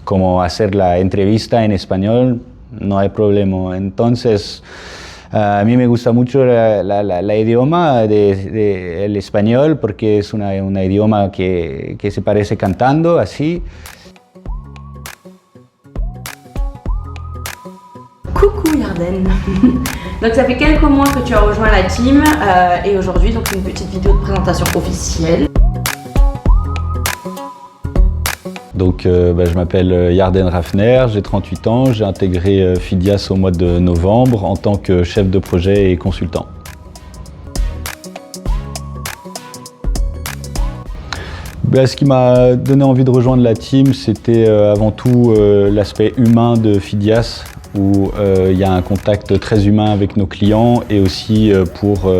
como hacer la entrevista en español, no hay problema. Entonces, a mí me gusta mucho la idioma el español porque es un idioma que se parece cantando así. Coucou Yarden. Donc ça fait quelques mois que tu as rejoint la team et aujourd'hui donc une petite vidéo de présentation officielle. Donc je m'appelle Yarden Raffner, j'ai 38 ans, j'ai intégré Fidias au mois de novembre en tant que chef de projet et consultant. Ce qui m'a donné envie de rejoindre la team, c'était avant tout l'aspect humain de Fidias, où il y a un contact très humain avec nos clients et aussi pour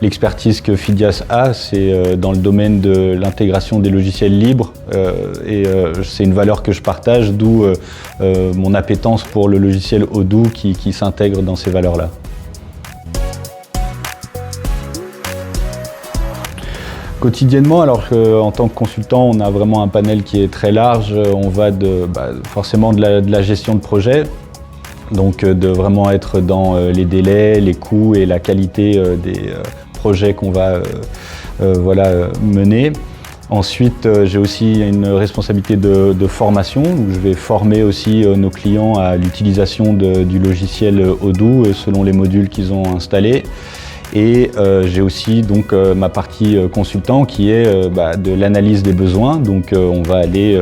l'expertise que Fidias a, c'est dans le domaine de l'intégration des logiciels libres et c'est une valeur que je partage, d'où mon appétence pour le logiciel Odoo qui s'intègre dans ces valeurs-là. Quotidiennement, alors qu'en tant que consultant, on a vraiment un panel qui est très large, on va forcément de la gestion de projet, donc de vraiment être dans les délais, les coûts et la qualité des projets qu'on va mener. Ensuite, j'ai aussi une responsabilité de formation, où je vais former aussi nos clients à l'utilisation du logiciel Odoo selon les modules qu'ils ont installés. Et j'ai aussi donc ma partie consultant qui est de l'analyse des besoins. Donc on va aller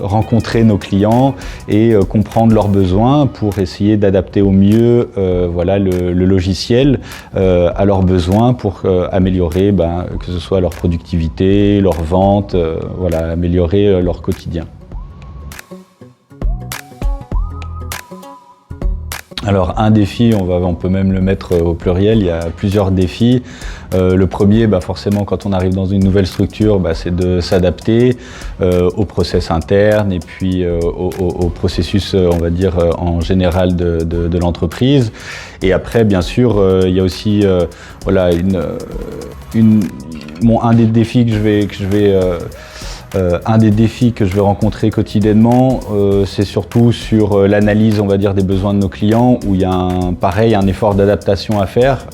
rencontrer nos clients et comprendre leurs besoins pour essayer d'adapter au mieux le logiciel à leurs besoins pour améliorer que ce soit leur productivité, leur vente, améliorer leur quotidien. Alors un défi, on peut même le mettre au pluriel, il y a plusieurs défis. Le premier, forcément quand on arrive dans une nouvelle structure, c'est de s'adapter au process interne et puis au processus, on va dire, en général de l'entreprise. Et après, bien sûr, il y a aussi un des défis un des défis que je vais rencontrer quotidiennement, c'est surtout sur l'analyse, on va dire, des besoins de nos clients, où il y a un effort d'adaptation à faire.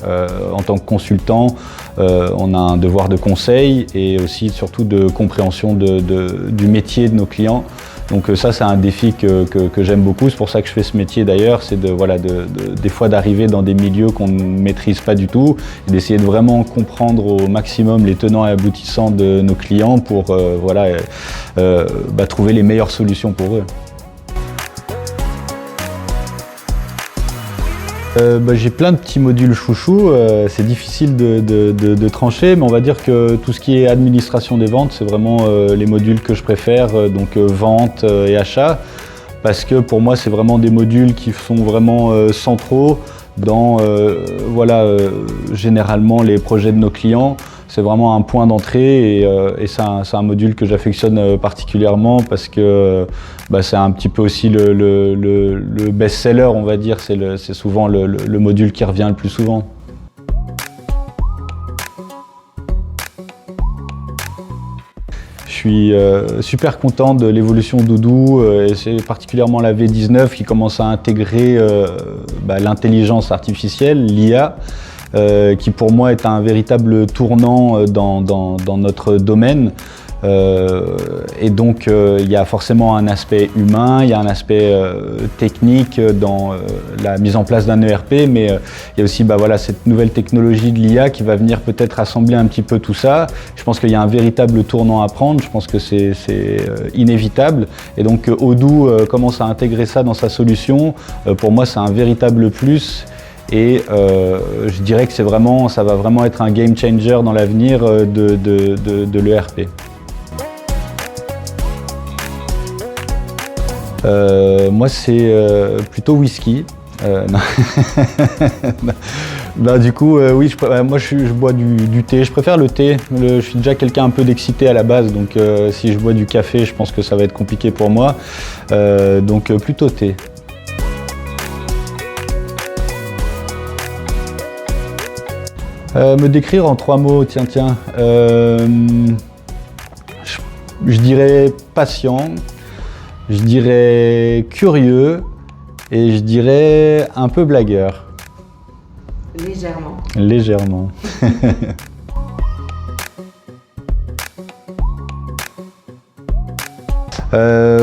En tant que consultant, on a un devoir de conseil et aussi surtout de compréhension du métier de nos clients. Donc ça, c'est un défi que j'aime beaucoup, c'est pour ça que je fais ce métier d'ailleurs, c'est des fois d'arriver dans des milieux qu'on ne maîtrise pas du tout, et d'essayer de vraiment comprendre au maximum les tenants et aboutissants de nos clients pour trouver les meilleures solutions pour eux. J'ai plein de petits modules chouchous, c'est difficile de trancher, mais on va dire que tout ce qui est administration des ventes, c'est vraiment les modules que je préfère, donc vente et achat, parce que pour moi c'est vraiment des modules qui sont vraiment centraux dans généralement les projets de nos clients. C'est vraiment un point d'entrée et c'est un module que j'affectionne particulièrement parce que c'est un petit peu aussi le best-seller, on va dire, c'est souvent le module qui revient le plus souvent. Je suis super content de l'évolution d'Odoo et c'est particulièrement la V19 qui commence à intégrer l'intelligence artificielle, l'IA. Qui pour moi est un véritable tournant dans notre domaine. Et donc il y a forcément un aspect humain, il y a un aspect technique dans la mise en place d'un ERP, mais il y a aussi cette nouvelle technologie de l'IA qui va venir peut-être assembler un petit peu tout ça. Je pense qu'il y a un véritable tournant à prendre, je pense que c'est inévitable. Et donc Odoo commence à intégrer ça dans sa solution. Pour moi, c'est un véritable plus. Et je dirais que ça va vraiment être un game changer dans l'avenir de l'ERP. Moi, c'est plutôt whisky. Du coup, oui, moi je bois du thé. Je préfère le thé. Je suis déjà quelqu'un un peu d'excité à la base, donc si je bois du café, je pense que ça va être compliqué pour moi. Donc plutôt thé. Me décrire en 3 mots, tiens. Je dirais patient, Je dirais curieux et je dirais un peu blagueur. Légèrement. Légèrement.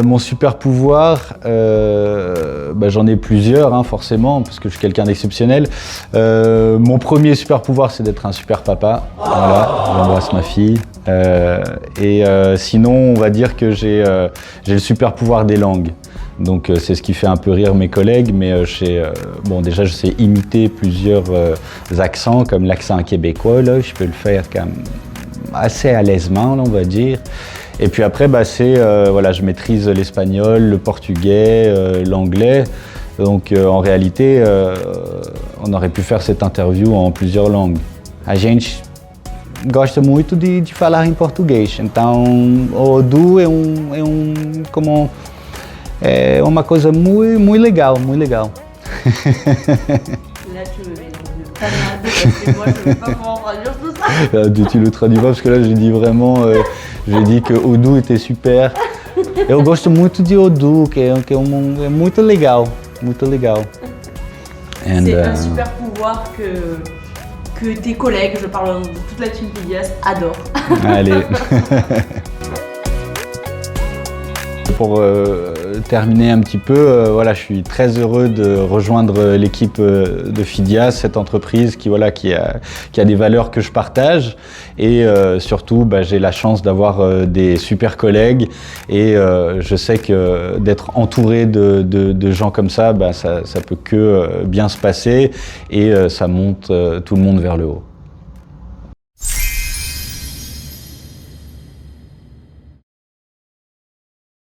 Mon super pouvoir, j'en ai plusieurs hein, forcément parce que je suis quelqu'un d'exceptionnel. Mon premier super pouvoir c'est d'être un super papa. Voilà, j'embrasse ma fille. Sinon on va dire que j'ai le super pouvoir des langues. Donc c'est ce qui fait un peu rire mes collègues, mais déjà je sais imiter plusieurs accents comme l'accent québécois, là, je peux le faire quand même assez à l'aisement, on va dire. Et puis après, je maîtrise l'espagnol, le portugais, l'anglais. Donc en réalité, on aurait pu faire cette interview en plusieurs langues. A gente gosta muito de falar em português. Então, o Odoo é uma coisa muito legal, muito legal. Là, tu me mets dans une panade parce que moi, je ne vais pas pouvoir traduire tout ça. Tu le traduis pas parce que là, j'ai dit vraiment, j'ai dit que Odoo était super. Eu gosto muito de Odoo, que é muito legal, muito legal. C'est un super pouvoir que tes collègues, je parle de toute la team Pedias, adorent. Allez. Pour terminer un petit peu, je suis très heureux de rejoindre l'équipe de Fidias, cette entreprise qui a des valeurs que je partage et surtout j'ai la chance d'avoir des super collègues et je sais que d'être entouré de gens comme ça peut que bien se passer et ça monte tout le monde vers le haut.